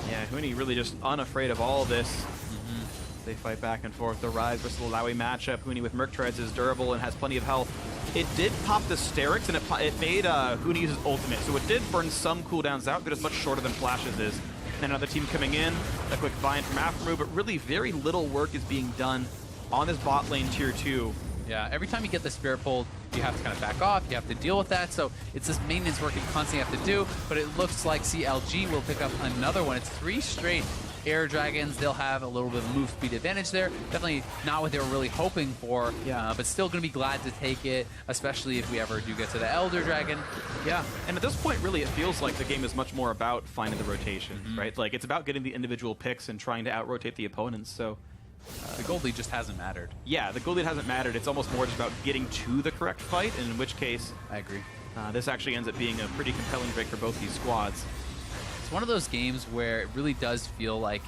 Yeah, Huni really just unafraid of all of this. They fight back and forth. The Rise versus Alawi matchup. Huni with Merc Treads is durable and has plenty of health. It did pop the Sterix, and it made Huni use his ultimate, so it did burn some cooldowns out, but it's much shorter than Flash's is. And another team coming in, a quick bind from Afromu, but really very little work is being done on this bot lane tier 2. Yeah, every time you get the Spirit pulled, you have to kind of back off, you have to deal with that, so it's this maintenance work you constantly have to do, but it looks like CLG will pick up another one. It's 3 straight Air Dragons. They'll have a little bit of move speed advantage there. Definitely not what they were really hoping for, but still going to be glad to take it, especially if we ever do get to the Elder Dragon. Yeah, and at this point, really, it feels like the game is much more about finding the rotation, right? Like, it's about getting the individual picks and trying to out-rotate the opponents, so... the gold lead just hasn't mattered. Yeah, the gold lead hasn't mattered. It's almost more just about getting to the correct fight, and in which case... I agree. This actually ends up being a pretty compelling break for both these squads. It's one of those games where it really does feel like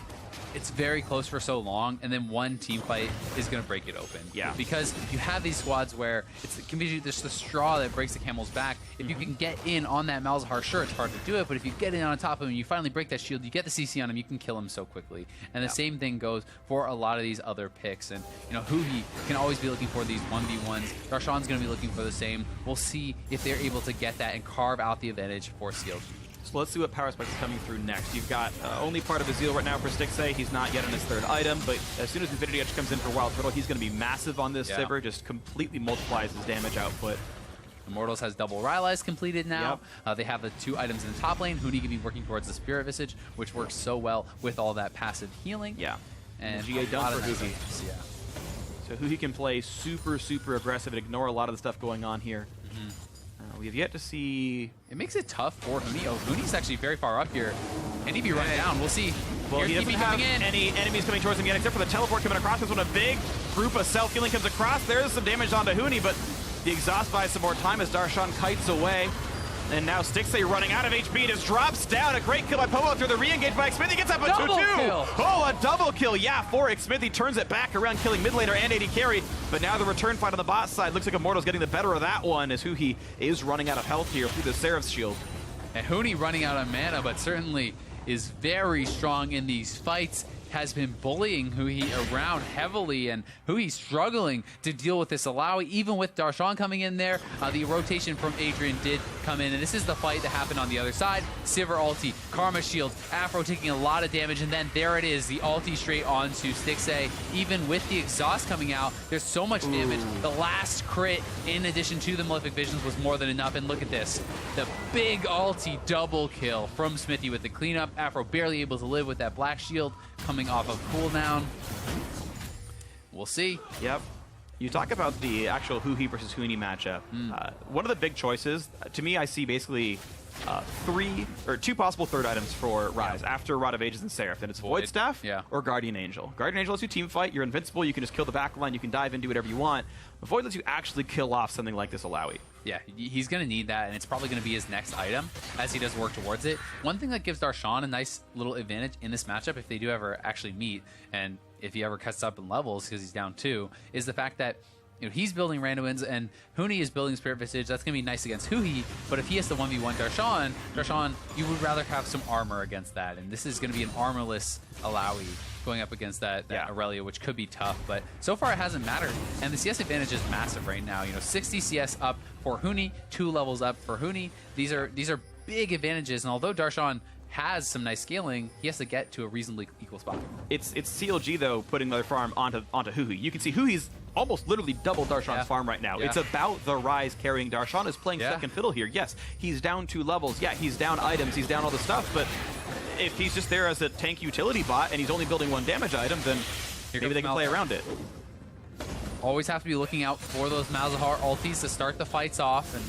it's very close for so long, and then one team fight is going to break it open. Yeah. Because you have these squads where it can be just the straw that breaks the camel's back. If you can get in on that Malzahar, sure, it's hard to do it, but if you get in on top of him and you finally break that shield, you get the CC on him, you can kill him so quickly. And the same thing goes for a lot of these other picks. And, you know, Huhi can always be looking for these 1v1s. Darshan's going to be looking for the same. We'll see if they're able to get that and carve out the advantage for CLG. So let's see what power spike is coming through next. You've got only part of Azil right now for Stixxay. He's not yet on his third item, but as soon as Infinity Edge comes in for Wild Turtle, he's going to be massive on this Sivir, just completely multiplies his damage output. Immortals has double Rylai's completed now. They have the 2 items in the top lane. Huni can be working towards the Spirit Visage, which works so well with all that passive healing. And GA done for Huhi. Yeah. So Huhi can play super, super aggressive and ignore a lot of the stuff going on here. We have yet to see... It makes it tough for Huni. Oh, Huni's actually very far up here. And he'd be running down. We'll see. Well, he doesn't have any enemies coming towards him yet, except for the teleport coming across. This one, a big group of self-healing comes across. There's some damage onto Huni, but the exhaust buys some more time as Darshan kites away. And now Stixxay running out of HP, just drops down. A great kill by Pomo through the re-engage by Xmithie, gets up a 2-2. Oh, a double kill, for Xmithie, turns it back around, killing mid laner and AD carry. But now the return fight on the bot side, looks like Immortals getting the better of that one, as Huhi is running out of health here through the Seraph's shield. And Huni running out of mana, but certainly is very strong in these fights. Has been bullying Huhi around heavily, and Huhi struggling to deal with this Alawi, even with Darshan coming in there. The rotation from Adrian did come in, and this is the fight that happened on the other side. Sivir ulti, Karma shield, Afro taking a lot of damage, and then there it is, the ulti straight onto Stixxay. Even with the exhaust coming out, there's so much damage. The last crit, in addition to the Malefic Visions, was more than enough, and look at this. The big ulti double kill from Xmithie with the cleanup. Afro barely able to live with that black shield coming off of cooldown. We'll see. You talk about the actual Huhi versus Huni matchup. One of the big choices, to me, I see basically 2 possible third items for Ryze after Rod of Ages and Seraph. And it's Void Staff or Guardian Angel. Guardian Angel lets you team fight, you're invincible, you can just kill the backline, you can dive in, do whatever you want. But Void lets you actually kill off something like this Alawi. Yeah, he's going to need that, and it's probably going to be his next item as he does work towards it. One thing that gives Darshan a nice little advantage in this matchup, if they do ever actually meet, and if he ever cuts up in levels because he's down 2, is the fact that he's building Randuin's and Huni is building Spirit Visage. That's going to be nice against Huhi, but if he has to 1v1 Darshan, you would rather have some armor against that, and this is going to be an armorless Alawi going up against that Aurelia, which could be tough, but so far it hasn't mattered. And the CS advantage is massive right now. 60 CS up for Huni, 2 levels up for Huni. These are big advantages, and although Darshan has some nice scaling, he has to get to a reasonably equal spot. It's CLG though putting their farm onto Huhi. You can see Huhi's almost literally double Darshan's farm right now. It's about the Ryze carrying. Darshan is playing second fiddle here. Yes, he's down 2 levels. Yeah, he's down items, he's down all the stuff, but if he's just there as a tank utility bot and he's only building 1 damage item, then maybe they can play around it. Always have to be looking out for those Malzahar ultis to start the fights off, and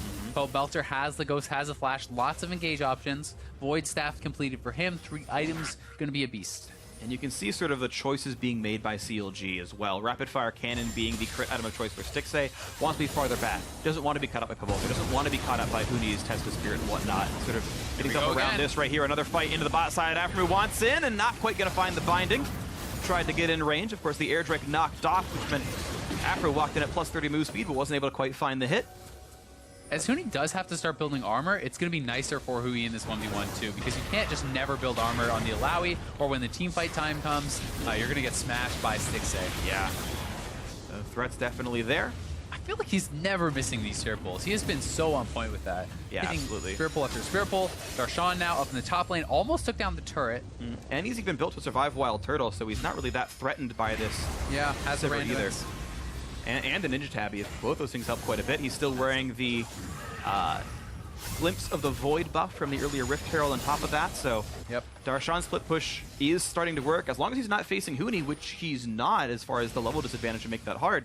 Belter has the Ghost, has a flash, lots of engage options. Void Staff completed for him, 3 items, going to be a beast. And you can see sort of the choices being made by CLG as well. Rapid Fire Cannon being the crit item of choice for Stixxay, wants to be farther back. Doesn't want to be caught up by Pavolka, doesn't want to be caught up by Huni's Test of Spirit and whatnot. Sort of getting stuff around this right here. Another fight into the bot side. Aftermoo wants in and not quite going to find the binding. Tried to get in range. Of course, the air drake knocked off, which meant Afro walked in at plus 30 move speed, but wasn't able to quite find the hit. As Huni does have to start building armor, it's going to be nicer for Hui in this 1v1 too, because you can't just never build armor on the Alawi, or when the team fight time comes, you're going to get smashed by Stixxay. Yeah. The threat's definitely there. I feel like he's never missing these Spirit Pulls. He has been so on point with that. Yeah, hitting absolutely. Spirit Pull after Spirit Pull. Darshan now up in the top lane, almost took down the turret. And he's even built to survive Wild Turtle, so he's not really that threatened by this. Yeah, has a either. And a Ninja Tabby. Both those things help quite a bit. He's still wearing the glimpse of the Void buff from the earlier Rift Herald on top of that, so Darshan's split push is starting to work. As long as he's not facing Huni, which he's not as far as the level disadvantage to make that hard,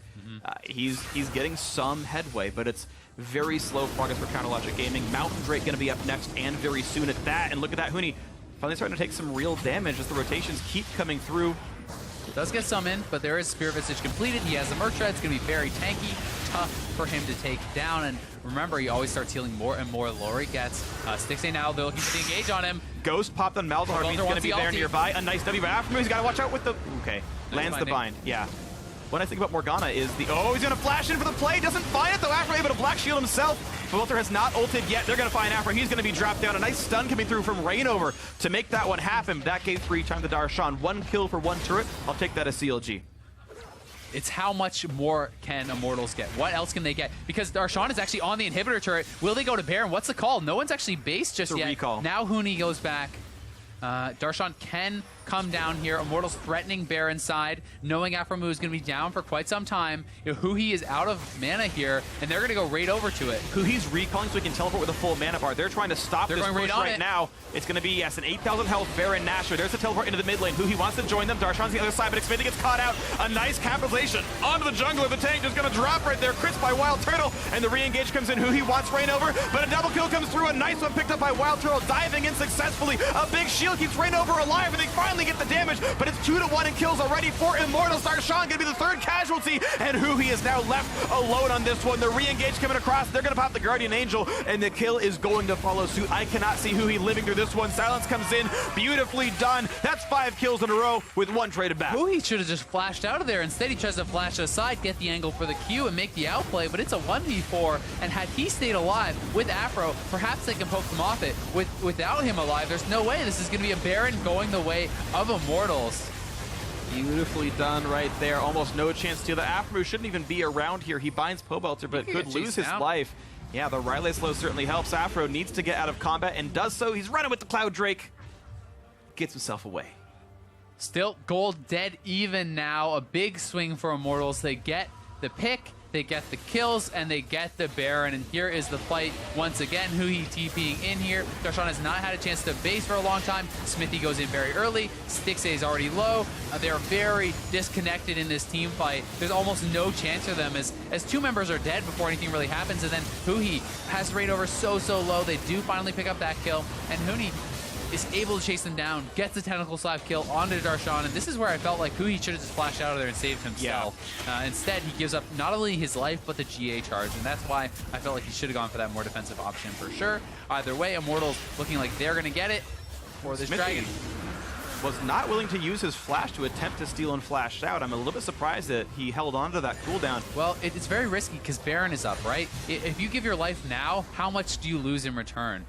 he's getting some headway, but it's very slow progress for Counter Logic Gaming. Mountain Drake going to be up next and very soon at that, and look at that, Huni finally starting to take some real damage as the rotations keep coming through. Does get some in, but there is Spirit Visage completed. He has the Merc Shred. It's going to be very tanky. tough for him to take down. And remember, he always starts healing more and more the lower he gets. Stixay now, they're looking to engage on him. Ghost popped on Malzahar, he's going to be there nearby. A nice W by Afro. He's got to watch out with the... Okay, lands the bind. Yeah. What I think about Morgana is the... Oh, he's going to flash in for the play. Doesn't find it, though. Afro able to black shield himself. Welter has not ulted yet. They're going to find Afro. He's going to be dropped down. A nice stun coming through from Reignover to make that one happen. That gave free time to Darshan. 1 kill for 1 turret. I'll take that as CLG. It's how much more can Immortals get? What else can they get? Because Darshan is actually on the inhibitor turret. Will they go to Baron? What's the call? No one's actually based just yet. Recall. Now Huni goes back. Darshan can come down here. Immortals threatening Baron side, knowing Afromu is going to be down for quite some time. You know, Huhi is out of mana here, and they're going to go right over to it. Huhi's recalling so he can teleport with a full mana bar. They're trying to stop this push right now. It's going to be, yes, an 8,000 health Baron Nashor. There's a teleport into the mid lane. Huhi wants to join them. Darshan's the other side, but Xfinity gets caught out. A nice capitalization onto the jungler. The tank just going to drop right there. Crits by Wild Turtle, and the re-engage comes in. Huhi wants Reignover, but a double kill comes through. A nice one picked up by Wild Turtle, diving in successfully. A big shield keeps Reignover alive, and they finally get the damage, but it's 2-1 in kills already for Immortals. Darshan gonna be the 3rd casualty, and Huhi is now left alone on this one. The re-engage coming across, they're gonna pop the Guardian Angel, and the kill is going to follow suit. I cannot see Huhi living through this one. Silence comes in, beautifully done. That's 5 kills in a row with 1 traded back. Huhi should have just flashed out of there. Instead, he tries to flash aside, get the angle for the Q, and make the outplay, but it's a 1v4, and had he stayed alive with Afro, perhaps they can poke them off it. Without him alive, there's no way. This is gonna be a Baron going the way of Immortals. Beautifully done right there. Almost no chance to. The Afro shouldn't even be around here. He binds Pobelter, but could lose his life. Yeah, the Riley slow certainly helps. Afro needs to get out of combat and does so. He's running with the Cloud Drake. Gets himself away. Still gold dead even now. A big swing for Immortals. They get the pick, they get the kills, and they get the Baron. And here is the fight once again. Huhi TPing in here. Darshan has not had a chance to base for a long time. Smithy goes in very early. Stixay is already low. They're very disconnected in this team fight. There's almost no chance for them as 2 members are dead before anything really happens. And then Huhi has Reignover so low. They do finally pick up that kill. And Huhi is able to chase them down, gets the tentacle slap kill onto Darshan, and this is where I felt like Huhi should have just flashed out of there and saved himself. Yeah. Instead, he gives up not only his life, but the GA charge, and that's why I felt like he should have gone for that more defensive option for sure. Either way, Immortals looking like they're going to get it for this Dragon. Was not willing to use his flash to attempt to steal and flash out. I'm a little bit surprised that he held on to that cooldown. Well, it's very risky because Baron is up, right? If you give your life now, how much do you lose in return?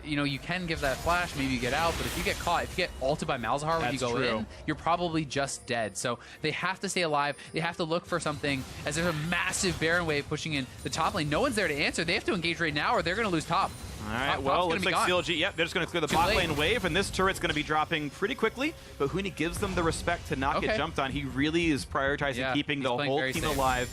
You know, you can give that flash, maybe you get out, but if you get caught, if you get ulted by Malzahar when you go in, you're probably just dead. So they have to stay alive. They have to look for something, as there's a massive Baron wave pushing in the top lane. No one's there to answer. They have to engage right now or they're going to lose top. All right, well, looks like CLG, yep, they're just going to clear the bot lane wave, and this turret's going to be dropping pretty quickly, but Huni gives them the respect to not get jumped on. He really is prioritizing keeping the whole team alive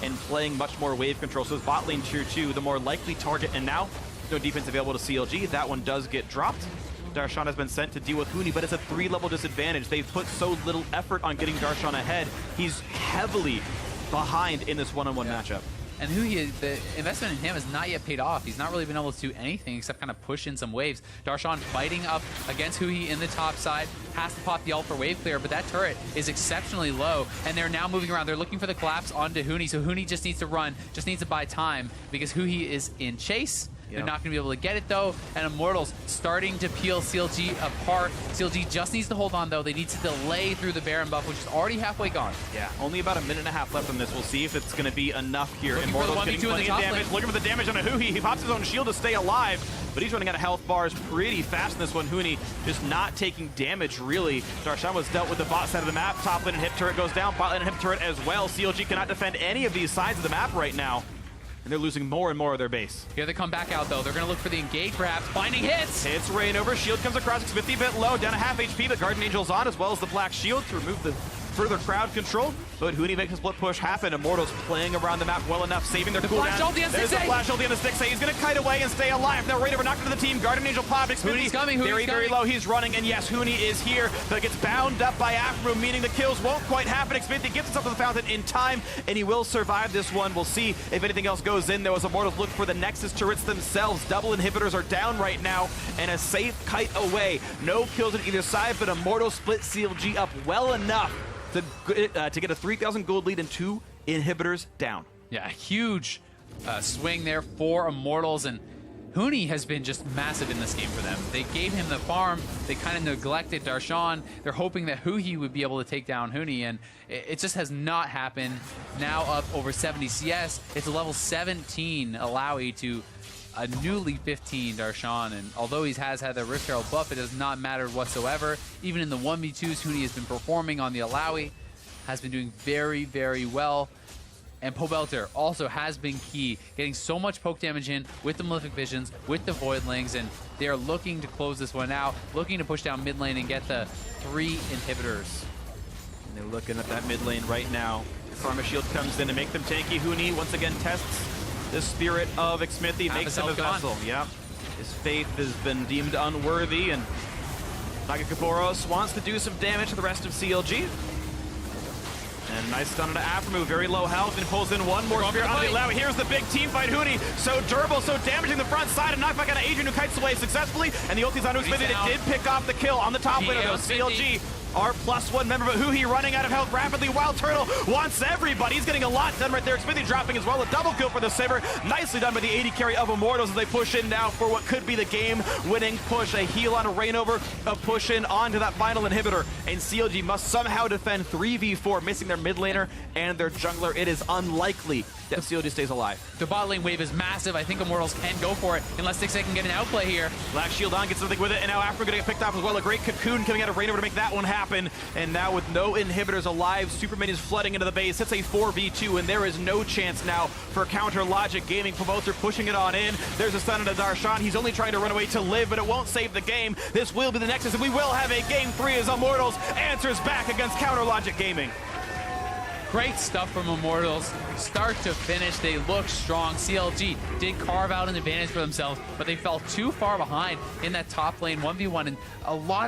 and playing much more wave control. So his bot lane tier 2, the more likely target, and now no defense available to CLG. That one does get dropped. Darshan has been sent to deal with Huni, but it's a 3-level disadvantage. They've put so little effort on getting Darshan ahead. He's heavily behind in this one-on-one matchup. And Huhi, the investment in him has not yet paid off. He's not really been able to do anything except kind of push in some waves. Darshan fighting up against Huhi in the top side, has to pop the ult for wave clear, but that turret is exceptionally low, and they're now moving around. They're looking for the collapse onto Huni, so Huni just needs to run, just needs to buy time, because Huhi is in chase. They're not going to be able to get it, though, and Immortals starting to peel CLG apart. CLG just needs to hold on, though. They need to delay through the Baron buff, which is already halfway gone. Yeah, only about a minute and a half left on this. We'll see if it's going to be enough here. Immortals getting plenty of damage. Looking for the damage on a Huhi. He pops his own shield to stay alive, but he's running out of health bars pretty fast in this one. Huni just not taking damage, really. Darshan was dealt with the bot side of the map. Top lane and hip turret goes down. Bot lane and hip turret as well. CLG cannot defend any of these sides of the map right now. And they're losing more and more of their base. Here they come back out, though. They're going to look for the engage, perhaps. Finding hits! Hits Reignover. Shield comes across. Smithy a bit low, down a half HP, but Guardian Angel's on, as well as the Black Shield to remove the further crowd control. But Huni makes a split push happen. Immortals playing around the map well enough, saving their cooldown. There's a flash ult on the Stixay. He's going to kite away and stay alive. Now Reignover knocked into the team. Guardian Angel popped. Huni's coming. Very low. He's running, and yes, Huni is here, but gets bound up by Afro, meaning the kills won't quite happen. Xfinity gets himself to the fountain in time, and he will survive this one. We'll see if anything else goes in. There was Immortals look for the Nexus turrets themselves. Double inhibitors are down right now, and a safe kite away. No kills on either side, but Immortals split CLG up well enough to get a 3,000 gold lead and 2 inhibitors down. Yeah, huge swing there for Immortals, and Huni has been just massive in this game for them. They gave him the farm, they kind of neglected Darshan. They're hoping that Huhi would be able to take down Huni, and it just has not happened. Now up over 70 CS, it's a level 17 Alawi to a newly 15 Darshan, and although he has had the Rift Herald buff, it does not matter whatsoever. Even in the 1v2s, Huni has been performing on the Alawi, has been doing very, very well. And Pobelter also has been key, getting so much poke damage in with the Malefic Visions, with the Voidlings, and they are looking to close this one out, looking to push down mid lane and get the 3 inhibitors. And they're looking at that mid lane right now. Karma Shield comes in to make them tanky. Huni once again tests the spirit of Xmithie, makes him a vessel. Yeah, his faith has been deemed unworthy, and Nagakaboros wants to do some damage to the rest of CLG. And nice stun into Aframu, very low health, and pulls in one more spear on the Alawi. Here's the big team fight. Huni, so durable, so damaging the front side, and knockback out of Adrian, who kites away successfully, and the ulti's on Xmithie. It did pick off the kill on the top laner, though. CLG, our +1 member, but Huhi running out of health rapidly. Wild Turtle wants everybody. He's getting a lot done right there. Xmithie dropping as well. A double kill for the Saber. Nicely done by the AD carry of Immortals as they push in now for what could be the game-winning push. A heal on a Rainover, a push in onto that final inhibitor. And CLG must somehow defend 3v4, missing their mid laner and their jungler. It is unlikely that CLG stays alive. The bot lane wave is massive. I think Immortals can go for it unless Dixie can get an outplay here. Black Shield on, gets something with it, and now Afro gonna get picked off as well. A great cocoon coming out of Rainover to make that one happen. And now with no inhibitors alive, Superman is flooding into the base. It's a 4v2, and there is no chance now for counter Logic Gaming. For both, they're pushing it on in. There's a stun into Darshan. He's only trying to run away to live, but it won't save the game. This will be the Nexus, and we will have a game 3 as Immortals answers back against counter Logic Gaming. Great stuff from Immortals. Start to finish, they look strong. CLG did carve out an advantage for themselves, but they fell too far behind in that top lane 1v1, and a lot